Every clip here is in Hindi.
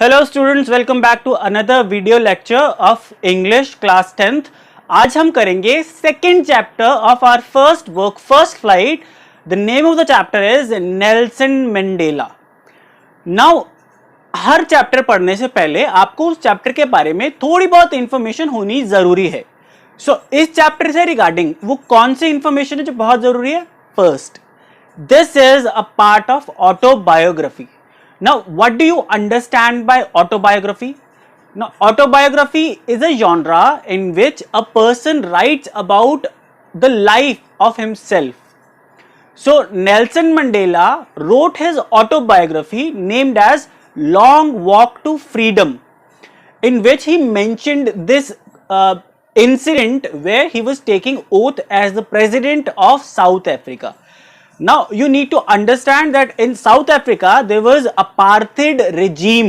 Hello students, welcome back to another video lecture of English class 10th। आज हम करेंगे second chapter of our first work first flight. The name of the chapter is Nelson Mandela. Now हर चैप्टर पढ़ने से पहले आपको उस चैप्टर के बारे में थोड़ी बहुत इंफॉर्मेशन होनी जरूरी है। इस चैप्टर से रिगार्डिंग वो कौन सी इंफॉर्मेशन है जो बहुत जरूरी है? First, this is a part of autobiography. Now, what do you understand by autobiography? Now, autobiography is a genre in which a person writes about the life of himself. So, Nelson Mandela wrote his autobiography named as Long Walk to Freedom, in which he mentioned this incident where he was taking oath as the president of South Africa. Now you need to understand that in South Africa there was apartheid regime.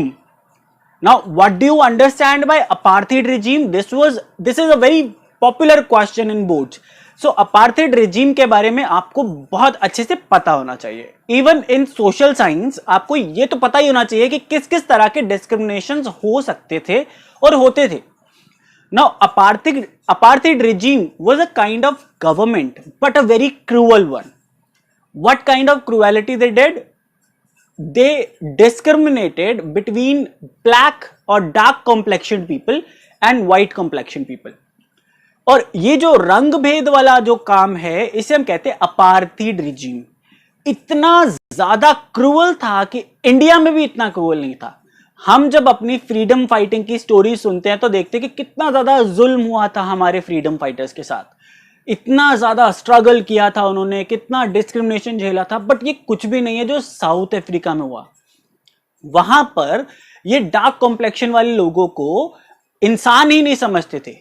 Now what do you understand by apartheid regime? This is a very popular question in boards. So apartheid regime के बारे में आपको बहुत अच्छे से पता होना चाहिए। Even in social science आपको ये तो पता ही होना चाहिए कि किस किस तरह के discriminations हो सकते थे और होते थे। Now apartheid regime was a kind of government but a very cruel one. What kind of cruelty they did? They discriminated between black or dark complexioned people and white complexioned people. और ये जो रंग भेद वाला जो काम है इसे हम कहते हैं अपार्थीड रिजीम। इतना ज्यादा क्रूअल था कि इंडिया में भी इतना क्रूअल नहीं था। हम जब अपनी फ्रीडम फाइटिंग की स्टोरी सुनते हैं तो देखते हैं कि कितना ज्यादा जुल्म हुआ था हमारे फ्रीडम फाइटर्स के साथ, इतना ज्यादा स्ट्रगल किया था उन्होंने, कितना डिस्क्रिमिनेशन झेला था। बट ये कुछ भी नहीं है जो साउथ अफ्रीका में हुआ। वहां पर ये डार्क कॉम्प्लेक्शन वाले लोगों को इंसान ही नहीं समझते थे।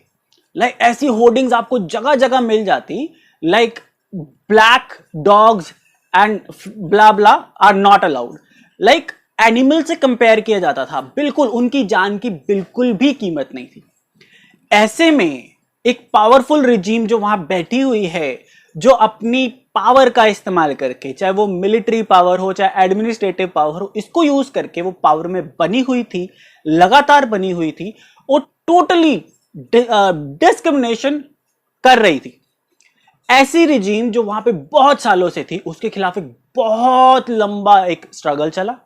लाइक ऐसी होर्डिंग्स आपको जगह जगह मिल जाती, like black dogs and bla bla are not allowed. Like animal से कंपेयर किया जाता था, बिल्कुल उनकी जान की बिल्कुल भी कीमत नहीं थी। ऐसे में एक पावरफुल रिजीम जो वहां बैठी हुई है, जो अपनी पावर का इस्तेमाल करके, चाहे वो मिलिट्री पावर हो चाहे एडमिनिस्ट्रेटिव पावर हो, इसको यूज करके वो पावर में बनी हुई थी, लगातार बनी हुई थी और टोटली डिस्क्रिमिनेशन कर रही थी। ऐसी रिजीम जो वहां पे बहुत सालों से थी, उसके खिलाफ एक बहुत लंबा एक स्ट्रगल चला।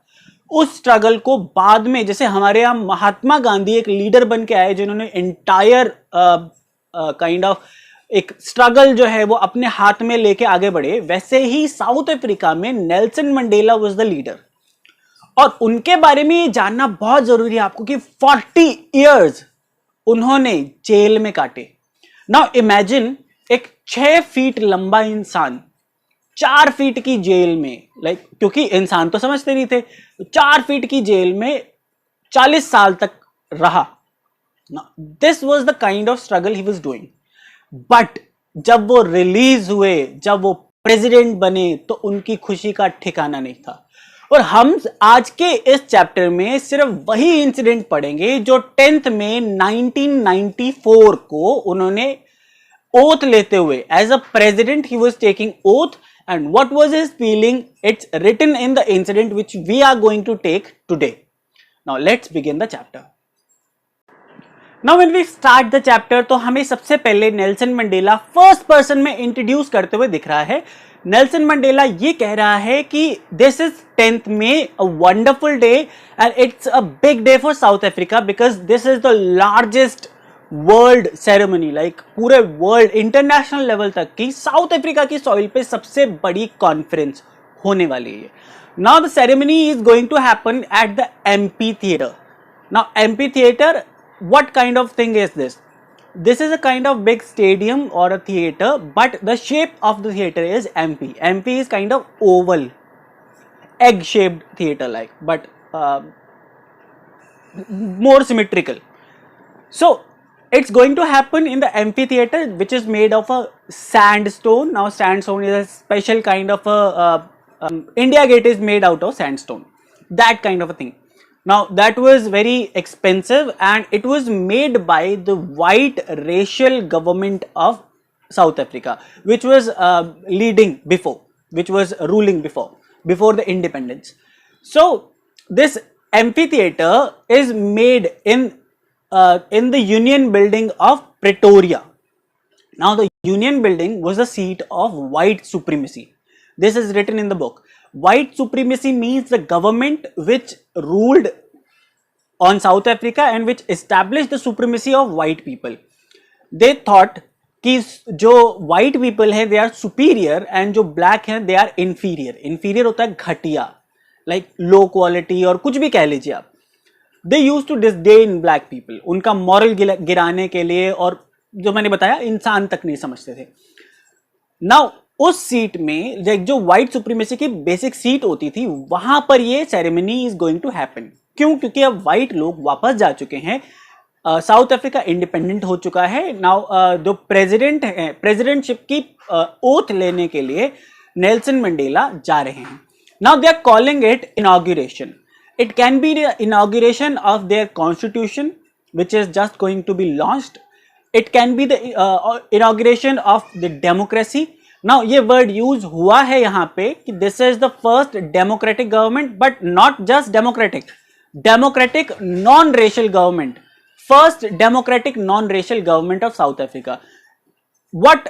उस स्ट्रगल को बाद में, जैसे हमारे यहां महात्मा गांधी एक लीडर बन के आए जिन्होंने एंटायर काइंड ऑफ एक स्ट्रगल जो है वो अपने हाथ में लेके आगे बढ़े, वैसे ही साउथ अफ्रीका में Nelson Mandela was the leader. और उनके बारे में ये जानना बहुत जरूरी है आपको कि 40 इयर्स उन्होंने जेल में काटे। नाउ इमेजिन एक 6 फीट लंबा इंसान 4 फीट की जेल में, लाइक क्योंकि इंसान तो समझते नहीं थे, 4 फीट की जेल में 40 साल तक रहा। Now, this was the kind of struggle he was doing. But जब वो रिलीज हुए, जब वो प्रेसिडेंट बने, तो उनकी खुशी का ठिकाना नहीं था। और हम आज के इस चैप्टर में सिर्फ वही इंसिडेंट पढ़ेंगे जो 10th में 1994 को उन्होंने ओथ लेते हुए, as a president he was taking oath, and what was his feeling, it's written in the incident which we are going to take today. Now let's begin the chapter. Now when we start the chapter, तो हमें सबसे पहले नेल्सन मंडेला फर्स्ट पर्सन में इंट्रोड्यूस करते हुए दिख रहा है। नेल्सन मंडेला ये कह रहा है कि दिस इज 10th में a wonderful day and it's a big day for south Africa because this is the largest world ceremony. Like पूरे वर्ल्ड इंटरनेशनल लेवल तक की साउथ अफ्रीका की सॉइल पे सबसे बड़ी कॉन्फ्रेंस होने वाली है। Now the ceremony is going to happen at the amphitheatre. Now amphitheatre, what kind of thing is this? This is a kind of big stadium or a theater, but the shape of the theater is MP. MP is kind of oval, egg-shaped theater like, but more symmetrical. So it's going to happen in the amphitheater, which is made of a sandstone. Now sandstone is a special kind of a India Gate is made out of sandstone, that kind of a thing. Now that was very expensive and it was made by the white racial government of South Africa, which was leading before, which was ruling before the independence. So this amphitheater is made in the Union Building of Pretoria. Now, the Union Building was the seat of white supremacy. This is written in the book. White supremacy means the government which ruled on South Africa and which established the supremacy of white people. They thought कि जो white people है they are superior and जो black है they are inferior. Inferior होता है घटिया, like low quality और कुछ भी कह लीजिए आप. They used to disdain black people. उनका moral गिराने के लिए, और जो मैंने बताया इंसान तक नहीं समझते थे. Now उस सीट में जो व्हाइट सुप्रीमेसी की बेसिक सीट होती थी वहां पर ये ceremony is going to happen. क्यों? क्योंकि अब व्हाइट लोग वापस जा चुके हैं. साउथ अफ्रीका इंडिपेंडेंट हो चुका है. नाउ जो प्रेसिडेंट है, प्रेसिडेंटशिप की ओथ लेने के लिए नेल्सन मंडेला जा रहे हैं. Now they are calling it inauguration. It can be the inauguration of their constitution which is just going to be launched. It can be the inauguration of the democracy. Now ये वर्ड यूज हुआ है यहाँ पे कि this is the first democratic government, but not just democratic, democratic non racial government. First democratic non racial government of South Africa. What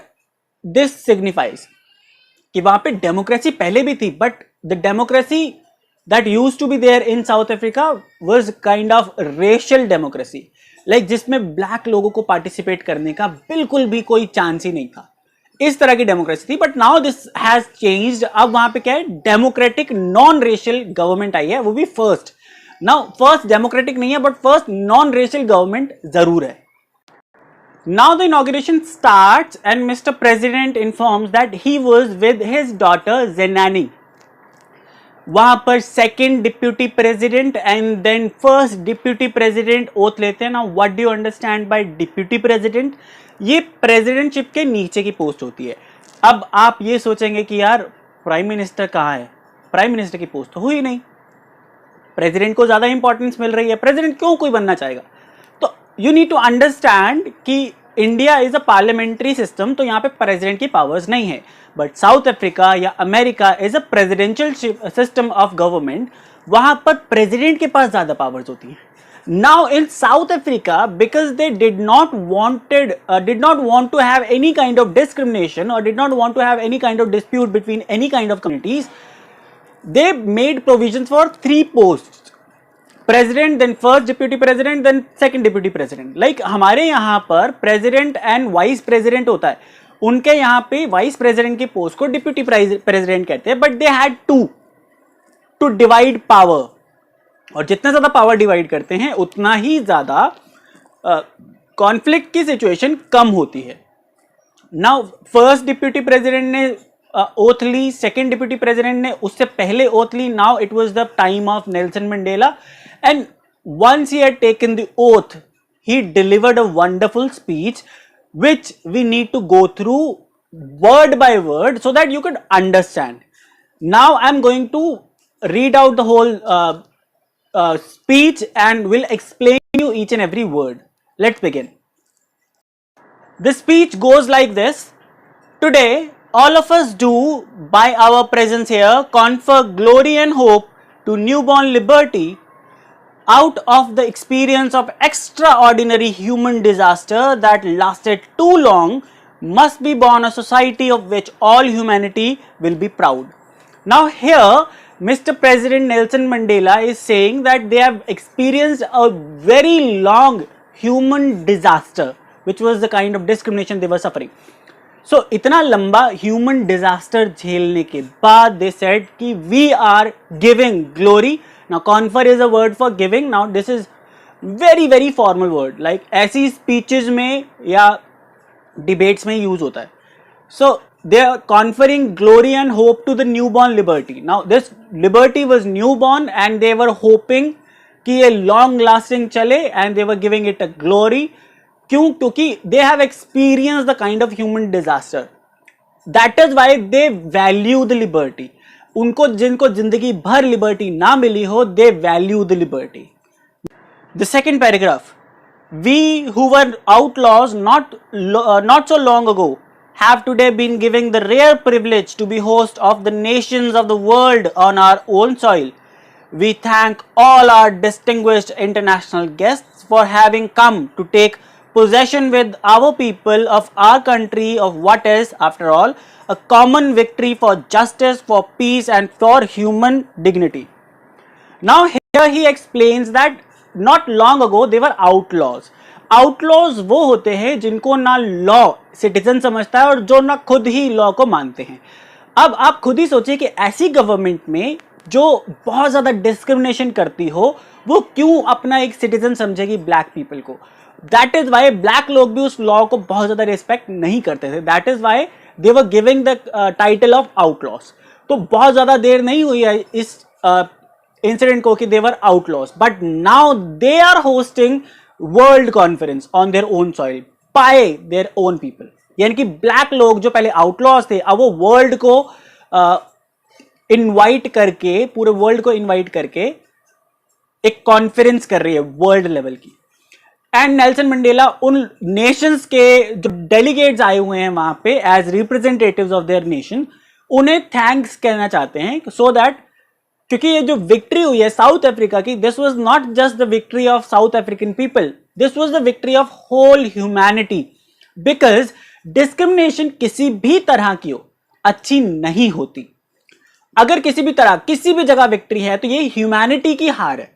this signifies कि वहां पे डेमोक्रेसी पहले भी थी, but the democracy that used to be there in South Africa was kind of racial democracy, like जिसमें ब्लैक लोगों को पार्टिसिपेट करने का बिल्कुल भी कोई चांस ही नहीं था. इस तरह की डेमोक्रेसी थी. But now this has changed. अब वहां पे क्या है, डेमोक्रेटिक नॉन रेशियल गवर्नमेंट आई है, वो भी फर्स्ट. नाउ फर्स्ट डेमोक्रेटिक नहीं है but first non racial government जरूर है. Now the inauguration starts and mister president informs that he was with his daughter Zenani. वहां पर second deputy president and then first deputy president oath लेते हैं. Now what do you understand by deputy president? ये प्रेसिडेंटशिप के नीचे की पोस्ट होती है. अब आप ये सोचेंगे कि यार प्राइम मिनिस्टर कहाँ है? प्राइम मिनिस्टर की पोस्ट तो हुई नहीं, प्रेसिडेंट को ज्यादा इंपॉर्टेंस मिल रही है. प्रेसिडेंट क्यों कोई बनना चाहेगा? तो यू नीड टू अंडरस्टैंड कि India is a parliamentary system, तो यहाँ पे प्रेसिडेंट की पावर्स नहीं है. बट साउथ अफ्रीका या America is a presidential system of government. वहां पर प्रेसिडेंट के पास ज्यादा पावर्स होती हैं. Now in South Africa, because they did not want to have any kind of discrimination or did not want to have any kind of dispute between any kind of communities, they made provisions for 3 posts: president, then first deputy president, then second deputy president. Like हमारे यहाँ पर president and vice president होता है, उनके यहाँ पे vice president की पोस्ट को deputy president कहते हैं. But they had to divide power. और जितना ज्यादा पावर डिवाइड करते हैं उतना ही ज्यादा कॉन्फ्लिक्ट की सिचुएशन कम होती है. नाउ फर्स्ट डिप्यूटी प्रेसिडेंट ने ओथ ली, सेकेंड डिप्यूटी प्रेसिडेंट ने उससे पहले ओथ ली. Now it was the time of Nelson Mandela and once he had taken the oath he delivered a wonderful speech which we need to go through word by word so that you could understand. Now I'm going to read out the whole speech and will explain you each and every word. Let's begin. The speech goes like this. Today, all of us do, by our presence here, confer glory and hope to newborn liberty out of the experience of extraordinary human disaster that lasted too long. Must be born a society of which all humanity will be proud. Now here, Mr. President Nelson Mandela is saying that they have experienced a very long human disaster, which was the kind of discrimination they were suffering. So इतना लंबा human disaster झेलने के बाद they said कि we are giving glory. Now confer is a word for giving. Now this is very very formal word, like ऐसी speeches में या debates में use होता है. So they are conferring glory and hope to the newborn liberty. Now this liberty was newborn and they were hoping कि ये long lasting चले and they were giving it a glory. क्यों? क्योंकि they have experienced the kind of human disaster. That is why they value the liberty. उनको जिनको जिंदगी भर liberty ना मिली हो, they value the liberty. The second paragraph. We who were outlaws not so long ago have today been given the rare privilege to be host of the nations of the world on our own soil. We thank all our distinguished international guests for having come to take possession with our people of our country of what is, after all, a common victory for justice, for peace and for human dignity. Now here he explains that not long ago they were outlaws. Outlaws वो होते हैं जिनको ना लॉ सिटीजन समझता है और जो ना खुद ही लॉ को मानते हैं. अब आप खुद ही सोचिए कि ऐसी गवर्नमेंट में जो बहुत ज्यादा डिस्क्रिमिनेशन करती हो वो क्यों अपना एक सिटीजन समझेगी ब्लैक पीपल को. दैट इज वाई ब्लैक लोग भी उस लॉ को बहुत ज्यादा रिस्पेक्ट नहीं करते थे. That is why they were giving the title of outlaws. तो बहुत ज्यादा देर नहीं हुई है इस इंसिडेंट को कि they were outlaws, but now they are hosting world conference on their own soil by their own people. यानी कि ब्लैक लोग जो पहले आउटलॉस थे अब वो वर्ल्ड को इनवाइट करके, पूरे वर्ल्ड को इनवाइट करके एक कॉन्फ्रेंस कर रही है वर्ल्ड लेवल की. एंड नेल्सन मंडेला उन नेशंस के जो डेलीगेट्स आए हुए हैं वहां पे as representatives of their nation, उन्हें थैंक्स कहना चाहते हैं सो दैट, क्योंकि ये जो विक्ट्री हुई है साउथ अफ्रीका की, this was not just the victory of South African people, this was the victory of whole humanity. Because discrimination किसी भी तरह की हो अच्छी नहीं होती. अगर किसी भी तरह किसी भी जगह विक्ट्री है तो ये ह्यूमैनिटी की हार है.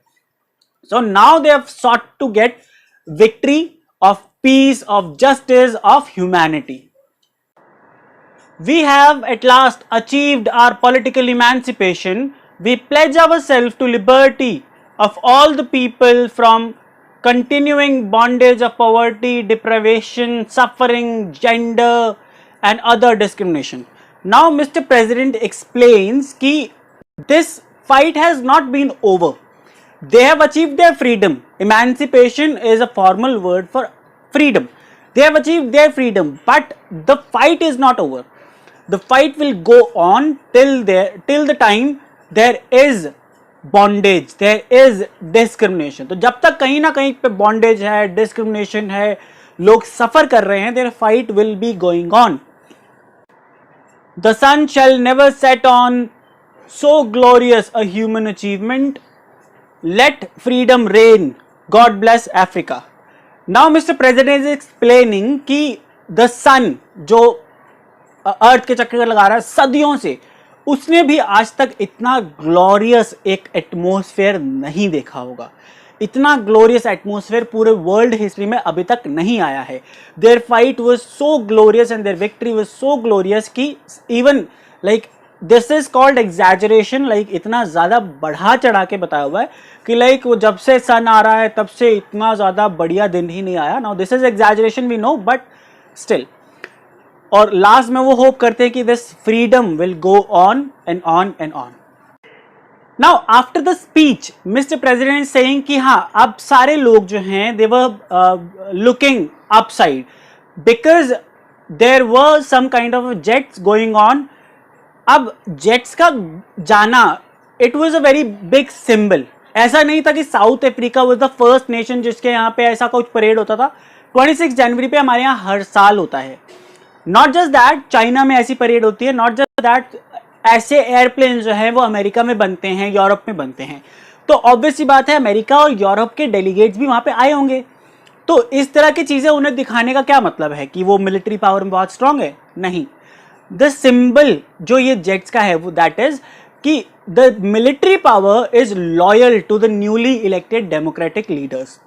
So now they have sought to get victory of peace, of justice, of humanity. We have at last achieved our political emancipation. We pledge ourselves to liberty of all the people from continuing bondage of poverty, deprivation, suffering, gender and other discrimination. Now Mr. President explains कि this fight has not been over. They have achieved their freedom. Emancipation is a formal word for freedom. They have achieved their freedom, but the fight is not over. The fight will go on till the time there is bondage, there is discrimination. तो जब तक कहीं ना कहीं पे bondage है, discrimination है, लोग सफर कर रहे हैं, their fight will be going on. The sun shall never set on so glorious a human achievement. Let freedom reign. God bless Africa. Now Mr. President is explaining कि the sun जो अर्थ के चक्कर लगा रहा है सदियों से, उसने भी आज तक इतना ग्लोरियस एक एटमॉस्फेयर नहीं देखा होगा. इतना ग्लोरियस एटमॉस्फेयर पूरे वर्ल्ड हिस्ट्री में अभी तक नहीं आया है. Their fight was so glorious and their victory was so glorious कि even like this is called exaggeration. Like इतना ज्यादा बढ़ा चढ़ा के बताया हुआ है कि लाइक वो जब से सन आ रहा है तब से इतना ज्यादा बढ़िया दिन ही नहीं आया. Now this is exaggeration we know, but still. और लास्ट में वो होप करते हैं कि this freedom will go on and on and on. Now after the speech mister president saying कि हाँ अब सारे लोग जो हैं they were looking upside because there were some kind of jets going on. अब जेट्स का जाना it was a very big symbol. ऐसा नहीं था कि south Africa was the first nation जिसके यहाँ पे ऐसा कुछ परेड होता था. 26 जनवरी पे हमारे यहाँ हर साल होता है. नॉट जस्ट दैट, चाइना में ऐसी परेड होती है. नॉट जस्ट दैट, ऐसे एयरप्लेन जो है वो अमेरिका में बनते हैं, यूरोप में बनते हैं. तो ऑब्वियस सी बात है अमेरिका और यूरोप के डेलीगेट्स भी वहां पे आए होंगे. तो इस तरह की चीजें उन्हें दिखाने का क्या मतलब है कि वो मिलिट्री पावर में बहुत स्ट्रांग है? नहीं. द सिंबल जो ये जेट्स का है वो दैट इज कि the military power is loyal to the newly elected democratic leaders.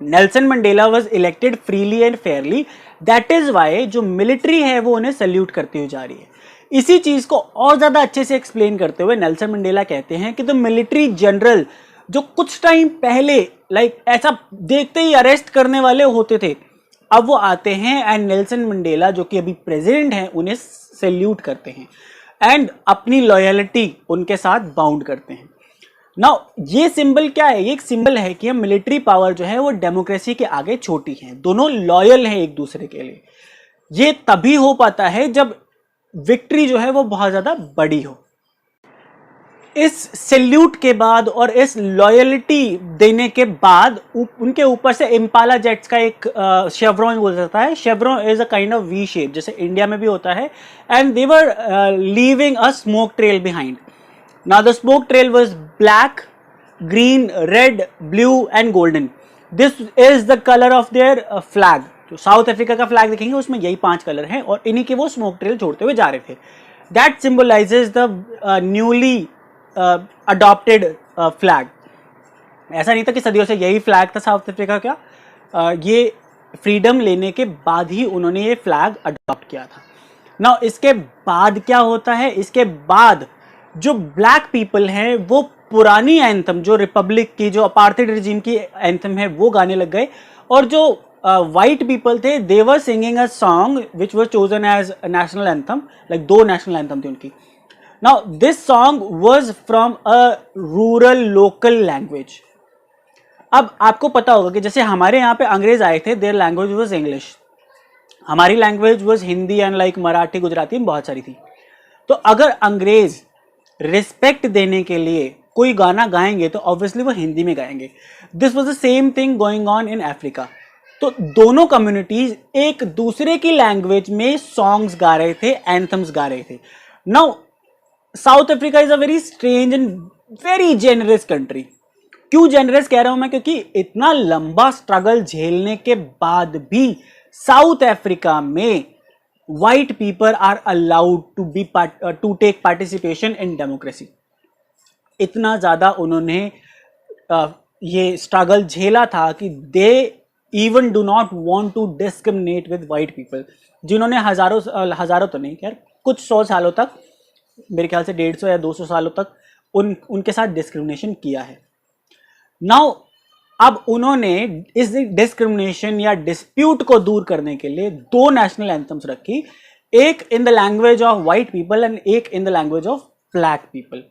Nelson Mandela was elected freely and fairly. That is why जो मिलिट्री है वो उन्हें सल्यूट करती हुई जा रही है. इसी चीज को और ज्यादा अच्छे से एक्सप्लेन करते हुए नेल्सन मंडेला कहते हैं कि द मिलिट्री जनरल जो कुछ टाइम पहले लाइक ऐसा देखते ही अरेस्ट करने वाले होते थे, अब वो आते हैं एंड नेल्सन मंडेला जो कि अभी प्रेसिडेंट हैं उन्हें सैल्यूट करते हैं एंड अपनी लॉयल्टी उनके साथ बाउंड करते हैं. नाउ ये सिंबल क्या है? ये एक सिंबल है कि हम मिलिट्री पावर जो है वो डेमोक्रेसी के आगे छोटी है. दोनों लॉयल हैं एक दूसरे के लिए. ये तभी हो पाता है जब विक्ट्री जो है वो बहुत ज्यादा बड़ी हो. इस सैल्यूट के बाद और इस लॉयल्टी देने के बाद उनके ऊपर से इम्पाला जेट्स का एक शेवरॉन बोल जाता है. Chevron is a kind of V shape जैसे इंडिया में भी होता है. And they were leaving a smoke trail behind. Now the smoke trail was black, green, red, blue and golden. This is the color of their flag. जो साउथ अफ्रीका का फ्लैग देखेंगे उसमें यही 5 कलर हैं और इन्हीं के वो स्मोक ट्रेल छोड़ते हुए जा रहे थे. That symbolizes the newly adopted flag. ऐसा नहीं था कि सदियों से यही फ्लैग था साउथ अफ्रीका का. ये फ्रीडम लेने के बाद ही उन्होंने ये फ्लैग अडॉप्ट किया था. नाउ इसके बाद क्या होता है, इसके बाद जो ब्लैक पीपल हैं वो पुरानी एंथम जो रिपब्लिक की, जो अपार्थाइड रिजीम की एंथम है वो गाने लग गए. और जो व्हाइट पीपल थे they were singing a song which was chosen as national anthem. Like 2 national anthem थे उनकी. Now this song was from a rural local language. अब आपको पता होगा कि जैसे हमारे यहाँ पे अंग्रेज आए थे, देयर लैंग्वेज वाज इंग्लिश, हमारी language was Hindi and like Marathi, Gujarati बहुत सारी थी. तो अगर अंग्रेज रिस्पेक्ट देने के लिए कोई गाना गाएंगे तो ऑब्वियसली वो हिंदी में गाएंगे. This was the same thing going on in Africa. तो दोनों कम्युनिटीज एक दूसरे की लैंग्वेज में सॉन्ग्स गा रहे थे, एंथम्स गा रहे थे. Now south Africa is a very strange and very generous country. क्यों जेनरस कह रहा हूं मैं, क्योंकि इतना लंबा स्ट्रगल झेलने के बाद भी साउथ अफ्रीका में white people are allowed to take participation in democracy. इतना ज्यादा उन्होंने ये स्ट्रगल झेला था कि they even do not want to discriminate with white people, जिन्होंने हजारों तो नहीं खैर कुछ 100 सालों तक, मेरे ख्याल से 150 या 200 सालों तक उनके साथ डिस्क्रिमिनेशन किया है. नाउ अब उन्होंने इस डिस्क्रिमिनेशन या डिस्प्यूट को दूर करने के लिए 2 नेशनल एंथम्स रखी, एक in the language of white people and एक in the language of black people.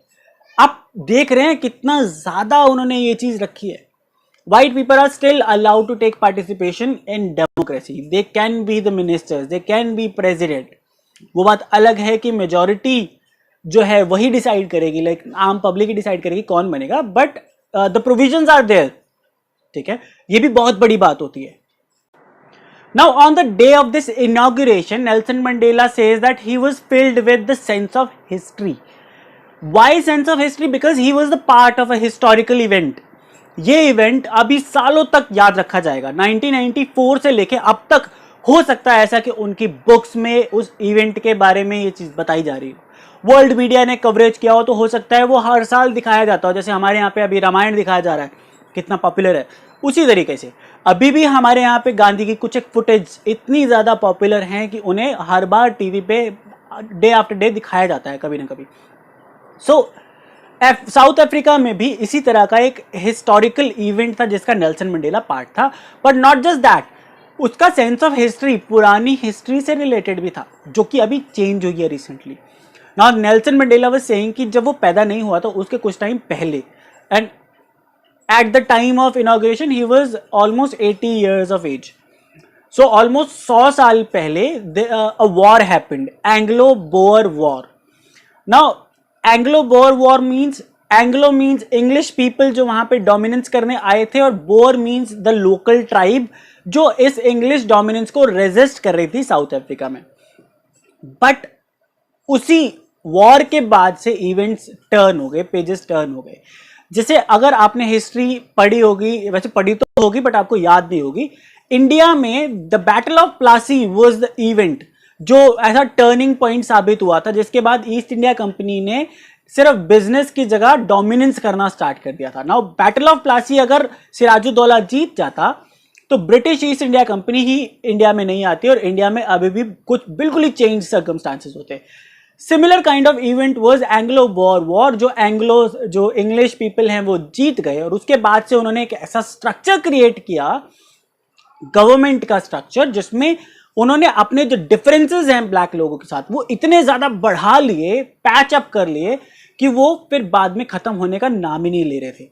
आप देख रहे हैं कितना ज्यादा उन्होंने ये चीज रखी है. White people are still allowed to take participation in democracy. They can be the ministers, they can be president. वो बात अलग है कि मेजोरिटी जो है वही डिसाइड करेगी, लाइक आम पब्लिक ही डिसाइड करेगी कौन बनेगा, but the provisions are there. ठीक है, ये भी बहुत बड़ी बात होती है. Now on the day of this inauguration, Nelson Mandela says that he was filled with the sense of history. Why sense of history? Because he was the part of a historical event. ये इवेंट अभी सालों तक याद रखा जाएगा. 1994 से लेके अब तक हो सकता है ऐसा कि उनकी बुक्स में उस इवेंट के बारे में ये चीज बताई जा रही हो, वर्ल्ड मीडिया ने कवरेज किया हो सकता है वो हर साल दिखाया जाता हो. जैसे हमारे यहाँ पे अभी रामायण दिखाया जा रहा है, कितना पॉपुलर है. उसी तरीके से अभी भी हमारे यहाँ पे गांधी की कुछ एक फुटेज इतनी ज्यादा पॉपुलर हैं कि उन्हें हर बार टीवी पे डे आफ्टर डे दिखाया जाता है कभी ना कभी. सो साउथ अफ्रीका में भी इसी तरह का एक हिस्टोरिकल इवेंट था जिसका नेल्सन मंडेला पार्ट था. बट नॉट जस्ट दैट, उसका सेंस ऑफ हिस्ट्री पुरानी हिस्ट्री से रिलेटेड भी था, जो कि अभी चेंज हुई है recently. Now Nelson Mandela was saying कि जब वो पैदा नहीं हुआ था उसके कुछ टाइम पहले, and at the time of inauguration he was almost 80 years of age. So almost 100 साल पहले a war happened, Anglo-Boer War. Now Anglo-Boer War means, Anglo means English people जो वहां पे डोमिनेंस करने आए थे, और Boer means the local tribe जो इस इंग्लिश डोमिनेंस को रेजिस्ट कर रही थी साउथ अफ्रीका में. बट उसी वॉर के बाद से इवेंट्स टर्न हो गए, पेजेस टर्न हो गए. जैसे अगर आपने हिस्ट्री पढ़ी होगी, वैसे पढ़ी तो होगी बट आपको याद नहीं होगी, इंडिया में the battle of Plassey was the event जो ऐसा टर्निंग पॉइंट साबित हुआ था, जिसके बाद ईस्ट इंडिया कंपनी ने सिर्फ बिजनेस की जगह डोमिनेंस करना स्टार्ट कर दिया था. नाउ बैटल ऑफ प्लासी अगर सिराजुद्दौला जीत जाता तो ब्रिटिश ईस्ट इंडिया कंपनी ही इंडिया में नहीं आती और इंडिया में अभी भी कुछ बिल्कुल ही चेंज सर्कमस्टांसेस होते. Similar kind of event was Anglo-bore war, जो इंग्लिश पीपल हैं वो जीत गए, और उसके बाद से उन्होंने एक ऐसा स्ट्रक्चर क्रिएट किया, गवर्नमेंट का स्ट्रक्चर, जिसमें उन्होंने अपने जो डिफरेंसेस हैं ब्लैक लोगों के साथ वो इतने ज्यादा बढ़ा लिए, पैच अप कर लिए कि वो फिर बाद में खत्म होने का नाम ही नहीं ले रहे थे.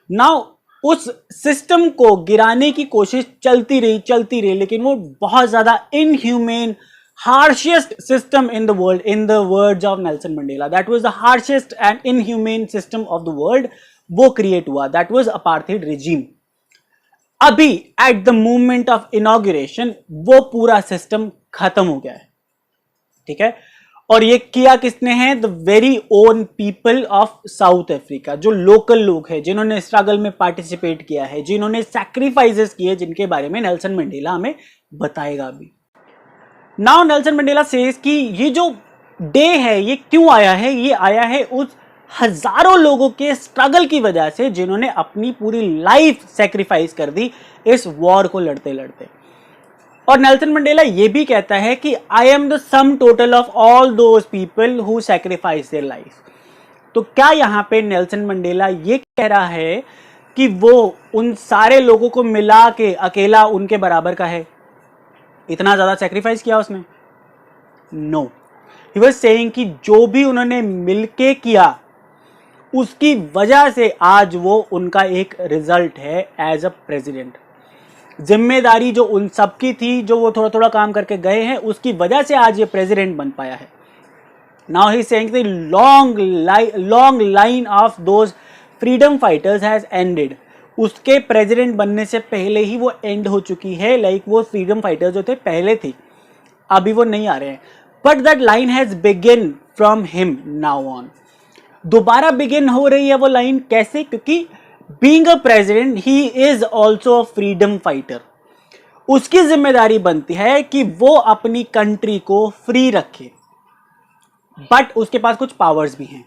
नाउ उस सिस्टम को गिराने की कोशिश चलती रही, लेकिन वो बहुत ज्यादा inhumane, harshest system in the world, in the words of Nelson Mandela. That was the harshest and inhumane system of the world. वो create हुआ. That was apartheid regime. अभी at the moment of inauguration वो पूरा system खत्म हो गया है. ठीक है, और ये किया किसने है? The very own people of South Africa, जो लोकल लोग हैं जिन्होंने स्ट्रगल में पार्टिसिपेट किया है, जिन्होंने सैक्रिफाइसेस किए, जिनके बारे में नेल्सन मंडेला हमें बताएगा अभी। नाउ नेल्सन मंडेला सेज कि ये जो डे है ये क्यों आया है? ये आया है उस हजारों लोगों के स्ट्रगल की वजह से जिन्होंने अपनी पूरी लाइफ सैक्रिफाइस कर दी इस वॉर को लड़ते लड़ते। और नेल्सन मंडेला ये भी कहता है कि I am the sum total of all those people who sacrifice their life. तो क्या यहां पे नेल्सन मंडेला ये कह रहा है कि वो उन सारे लोगों को मिला के अकेला उनके बराबर का है? इतना ज्यादा सैक्रिफाइस किया उसने? नो, ही वाज सेइंग कि जो भी उन्होंने मिलके किया उसकी वजह से आज वो उनका एक रिजल्ट है एज अ प्रेसिडेंट। जिम्मेदारी जो उन सबकी थी, जो वो थोड़ा थोड़ा काम करके गए हैं, उसकी वजह से आज ये प्रेसिडेंट बन पाया है। Now he saying the long line of those freedom fighters has ended. उसके प्रेसिडेंट बनने से पहले ही वो एंड हो चुकी है। लाइक वो फ्रीडम फाइटर्स जो थे पहले थी, अभी वो नहीं आ रहे हैं। But that line has begin from him now on. दोबारा बिगिन हो रही है वो लाइन, कैसे? क्योंकि being a president he is also a freedom fighter. उसकी जिम्मेदारी बनती है कि वो अपनी कंट्री को फ्री रखे, बट उसके पास कुछ पावर्स भी हैं।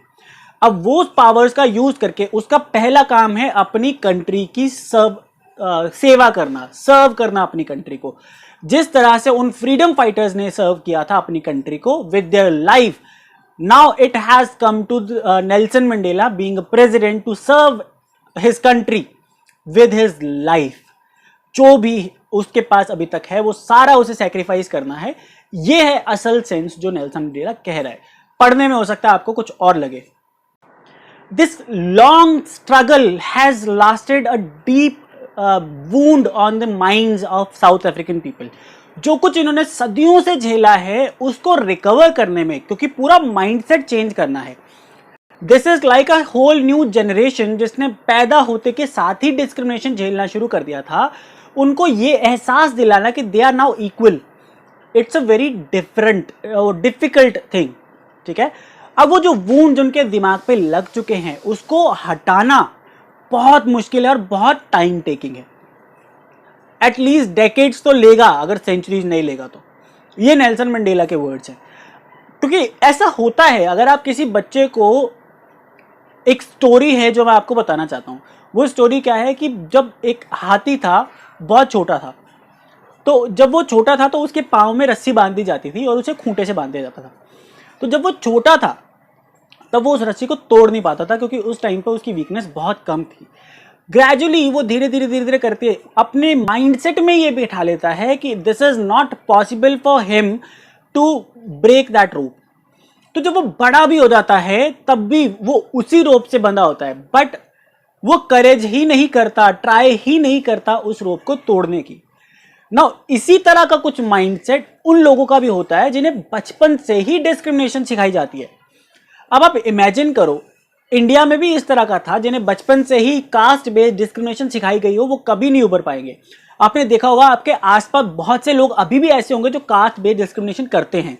अब वो पावर्स का यूज करके उसका पहला काम है अपनी कंट्री की सेवा करना, सर्व करना अपनी कंट्री को, जिस तरह से उन फ्रीडम फाइटर्स ने सर्व किया था अपनी कंट्री को with their life. Now it has come to Nelson Mandela being a president to serve his country with his life. जो भी उसके पास अभी तक है वो सारा उसे सैक्रिफाइस करना है। ये है असल सेंस जो नेल्सन मंडेला कह रहा है। पढ़ने में हो सकता है आपको कुछ और लगे। This long struggle has lasted a deep wound on the minds of South African people. जो कुछ इन्होंने सदियों से झेला है उसको रिकवर करने में, क्योंकि पूरा माइंडसेट चेंज करना है। This is like a whole new generation जिसने पैदा होते के साथ ही डिस्क्रिमिनेशन झेलना शुरू कर दिया था। उनको ये एहसास दिलाना कि they are now equal. It's a very different difficult thing, ठीक है। अब वो जो वूंड उनके दिमाग पे लग चुके हैं उसको हटाना बहुत मुश्किल है और बहुत टाइम टेकिंग है। एटलीस्ट डेकेड्स तो लेगा, अगर सेंचुरीज नहीं लेगा तो। ये नेल्सन मंडेला के वर्ड्स हैं। क्योंकि ऐसा होता है, अगर आप किसी बच्चे को, एक स्टोरी है जो मैं आपको बताना चाहता हूँ। वो स्टोरी क्या है कि जब एक हाथी था, बहुत छोटा था, तो जब वो छोटा था तो उसके पाँव में रस्सी बांध दी जाती थी और उसे खूंटे से बांध दिया जाता था। तो जब वो छोटा था तब वो उस रस्सी को तोड़ नहीं पाता था, क्योंकि उस टाइम पर उसकी वीकनेस बहुत कम थी। ग्रेजुअली वो धीरे धीरे करते अपने माइंडसेट में ये बैठा लेता है कि this is not possible for him to break that rope. तो जब वो बड़ा भी हो जाता है तब भी वो उसी रोप से बंधा होता है, बट वो करेज ही नहीं करता, ट्राई ही नहीं करता उस रोप को तोड़ने की। ना इसी तरह का कुछ माइंडसेट उन लोगों का भी होता है जिन्हें बचपन से ही डिस्क्रिमिनेशन सिखाई जाती है। अब आप इमेजिन करो, इंडिया में भी इस तरह का था, जिन्हें बचपन से ही कास्ट बेस्ड डिस्क्रिमिनेशन सिखाई गई हो, वो कभी नहीं उभर पाएंगे। आपने देखा होगा आपके आसपास बहुत से लोग अभी भी ऐसे होंगे जो कास्ट बेस्ड डिस्क्रिमिनेशन करते हैं।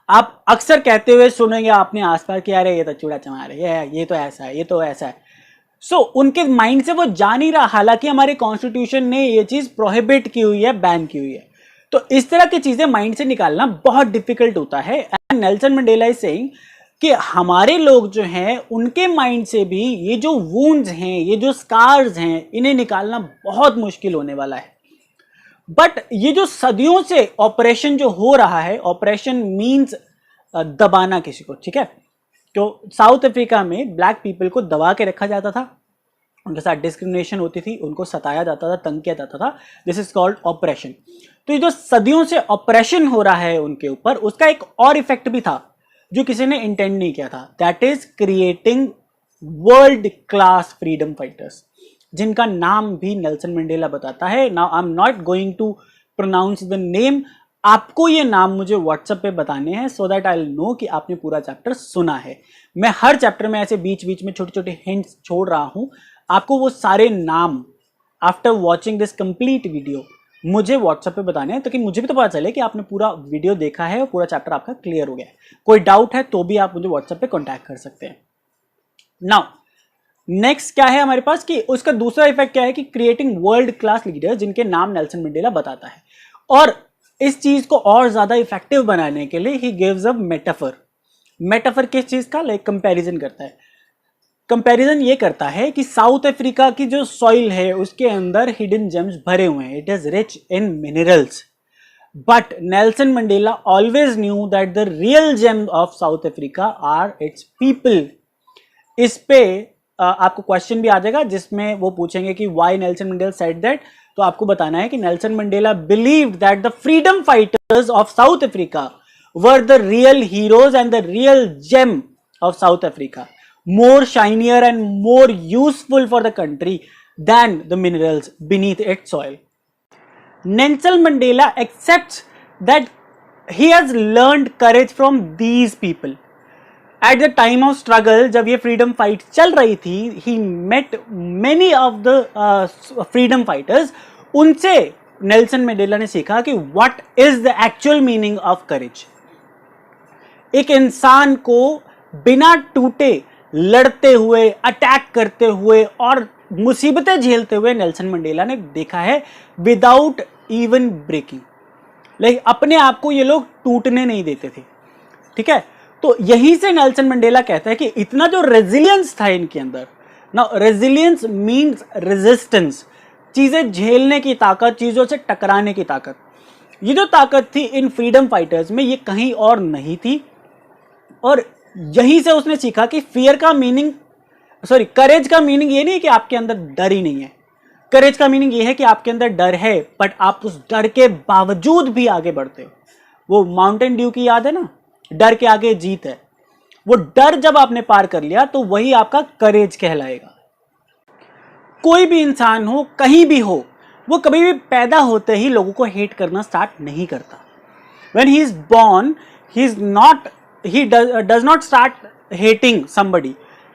आप अक्सर कहते हुए सुनेंगे आपने आसपास कि अरे ये तो चूड़ा चमार है, ये तो ऐसा है, ये तो ऐसा है। उनके माइंड से वो जा नहीं रहा, हालांकि हमारे कॉन्स्टिट्यूशन ने ये चीज प्रोहिबिट की हुई है, बैन की हुई है। तो इस तरह की चीजें माइंड से निकालना बहुत डिफिकल्ट होता है। And Nelson Mandela is saying कि हमारे लोग जो हैं उनके माइंड से भी ये जो वुंड्स हैं, ये जो स्कार्स हैं, इन्हें निकालना बहुत मुश्किल होने वाला है। बट ये जो सदियों से ऑपरेशन जो हो रहा है, ऑपरेशन मींस दबाना किसी को, ठीक है। तो साउथ अफ्रीका में ब्लैक पीपल को दबा के रखा जाता था, उनके साथ डिस्क्रिमिनेशन होती थी, उनको सताया जाता था, तंग किया जाता था। This is called operation. तो ये जो सदियों से ऑपरेशन हो रहा है उनके ऊपर, उसका एक और इफेक्ट भी था जो किसी ने इंटेंड नहीं किया था। That is creating world class freedom fighters, जिनका नाम भी नेल्सन मंडेला बताता है। Now I am not going to pronounce the name. आपको ये नाम मुझे व्हाट्सएप पे बताने हैं so that I will know कि आपने पूरा चैप्टर सुना है। मैं हर चैप्टर में ऐसे बीच बीच में छोटे छोटे हिंट्स छोड़ रहा हूं। आपको वो सारे नाम after watching this complete video मुझे व्हाट्सएप पे बताने हैं, ताकि मुझे भी तो पता चले कि आपने पूरा वीडियो देखा है और पूरा चैप्टर आपका क्लियर हो गया है। कोई डाउट है तो भी आप मुझे व्हाट्सएप पे कॉन्टैक्ट कर सकते हैं। नाउ नेक्स्ट क्या है हमारे पास कि उसका दूसरा इफेक्ट क्या है कि क्रिएटिंग वर्ल्ड क्लास लीडर्स, जिनके नाम नेल्सन मंडेला बताता है। और इस चीज को और ज्यादा इफेक्टिव बनाने के लिए he gives a metaphor. Metaphor किस चीज का? लाइक कंपैरिजन करता है। कंपैरिजन ये करता है कि साउथ अफ्रीका की जो सॉइल है उसके अंदर हिडन जेम्स भरे हुए हैं, it is rich in minerals, but Nelson Mandela always knew that the real gem of South Africa are its people. इस पे आपको क्वेश्चन भी आ जाएगा जिसमें वो पूछेंगे कि why Nelson Mandela said that, तो आपको बताना है कि Nelson Mandela believed that the freedom fighters of South Africa were the real heroes and the real gem of South Africa, more shinier and more useful for the country than the minerals beneath its soil. Nelson Mandela accepts that he has learned courage from these people. At the time of struggle, जब ये freedom fight चल रही थी, he met many of the freedom fighters. उनसे नेल्सन मंडेला ने सीखा कि what is the actual meaning of courage. एक इंसान को बिना टूटे लड़ते हुए, अटैक करते हुए और मुसीबतें झेलते हुए नेल्सन मंडेला ने देखा है विदाउट इवन ब्रेकिंग। लाइक अपने आप को ये लोग टूटने नहीं देते थे, ठीक है। तो यहीं से नेल्सन मंडेला कहता है कि इतना जो रेजिलियंस था इनके अंदर ना, रेजिलियंस मीन्स रेजिस्टेंस, चीजें झेलने की ताकत, चीजों से टकराने की ताकत। ये जो ताकत थी इन फ्रीडम फाइटर्स में ये कहीं और नहीं थी। और यहीं से उसने सीखा कि फियर का मीनिंग, सॉरी करेज का मीनिंग ये नहीं है कि आपके अंदर डर ही नहीं है। करेज का मीनिंग ये है कि आपके अंदर डर है बट आप उस डर के बावजूद भी आगे बढ़ते हो। वो माउंटेन ड्यू की याद है ना, डर के आगे जीत है। वो डर जब आपने पार कर लिया तो वही आपका करेज कहलाएगा। कोई भी इंसान हो, कहीं भी हो, वो कभी भी पैदा होते ही लोगों को हेट करना स्टार्ट नहीं करता। When he is born, he does not start hating somebody.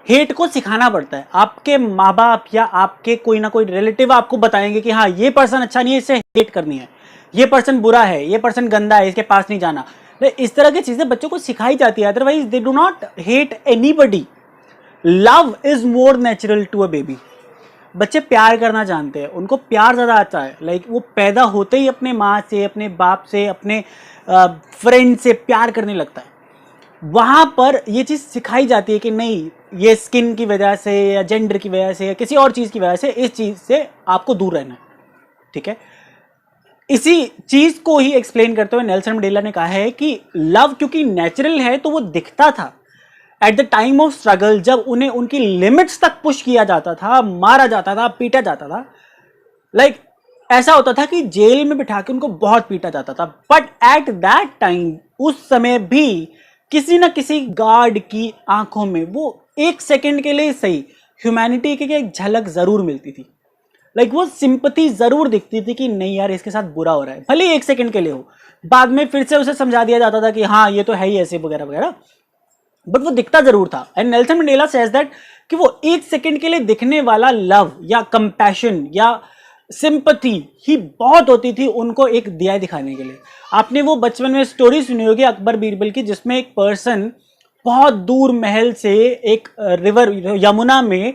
Hate को सिखाना पड़ता है। आपके माँ बाप या आपके कोई ना कोई रिलेटिव आपको बताएंगे कि हाँ ये पर्सन अच्छा नहीं है, इससे हेट करनी है, ये पर्सन बुरा है, ये पर्सन गंदा है, इसके पास नहीं जाना। इस तरह की चीजें बच्चों को सिखाई जाती है, otherwise they do not hate anybody. Love is more natural to a baby. बच्चे प्यार करना जानते हैं, उनको प्यार ज़्यादा आता है। लाइक वो पैदा होते ही अपने माँ से, अपने बाप से, अपने फ्रेंड से प्यार करने लगता है। वहाँ पर ये चीज़ सिखाई जाती है कि नहीं, ये स्किन की वजह से या जेंडर की वजह से या किसी और चीज़ की वजह से इस चीज़ से आपको दूर रहना है, ठीक है। इसी चीज़ को ही एक्सप्लेन करते हुए नेल्सन मंडेला ने कहा है कि लव क्योंकि नेचुरल है तो वो दिखता था at the time of struggle, जब उन्हें उनकी लिमिट्स तक पुश किया जाता था, मारा जाता था, पीटा जाता था। लाइक ऐसा होता था कि जेल में बिठा के उनको बहुत पीटा जाता था, बट एट दैट टाइम, उस समय भी किसी ना किसी गार्ड की आंखों में वो एक सेकंड के लिए सही ह्यूमैनिटी की एक झलक जरूर मिलती थी। लाइक वो सिंपैथी जरूर दिखती थी कि नहीं यार इसके साथ बुरा हो रहा है, भले एक सेकंड के लिए हो। बाद में फिर से उसे समझा दिया जाता था कि हाँ ये तो है ही ऐसे वगैरह वगैरह, बट वो दिखता जरूर था। And Nelson Mandela says that कि वो एक सेकंड के लिए दिखने वाला लव या कंपैशन या सिंपैथी ही बहुत होती थी उनको एक दिया दिखाने के लिए। आपने वो बचपन में स्टोरी सुनी होगी अकबर बीरबल की, जिसमें एक पर्सन बहुत दूर महल से एक रिवर यमुना में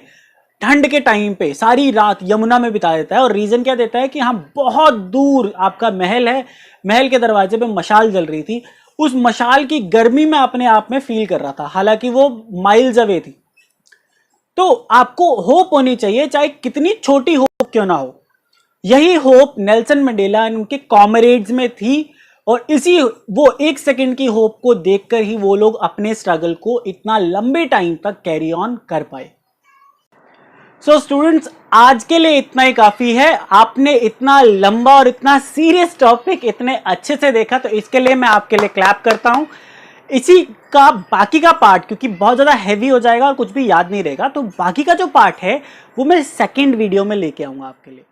ठंड के टाइम पे सारी रात यमुना में बिता देता है। और रीजन क्या देता है कि हाँ बहुत दूर आपका महल है, महल के दरवाजे पे मशाल जल रही थी, उस मशाल की गर्मी में अपने आप में फील कर रहा था, हालांकि वो माइल्स अवे थी। तो आपको होप होनी चाहिए, चाहे कितनी छोटी होप क्यों ना हो। यही होप नेल्सन मंडेला और उनके कॉमरेड्स में थी, और इसी वो एक सेकंड की होप को देखकर ही वो लोग अपने स्ट्रगल को इतना लंबे टाइम तक कैरी ऑन कर पाए। सो स्टूडेंट्स, आज के लिए इतना ही काफी है। आपने इतना लंबा और इतना सीरियस टॉपिक इतने अच्छे से देखा, तो इसके लिए मैं आपके लिए क्लैप करता हूं। इसी का बाकी का पार्ट, क्योंकि बहुत ज्यादा हैवी हो जाएगा और कुछ भी याद नहीं रहेगा, तो बाकी का जो पार्ट है वो मैं सेकंड वीडियो में लेके आऊंगा आपके लिए।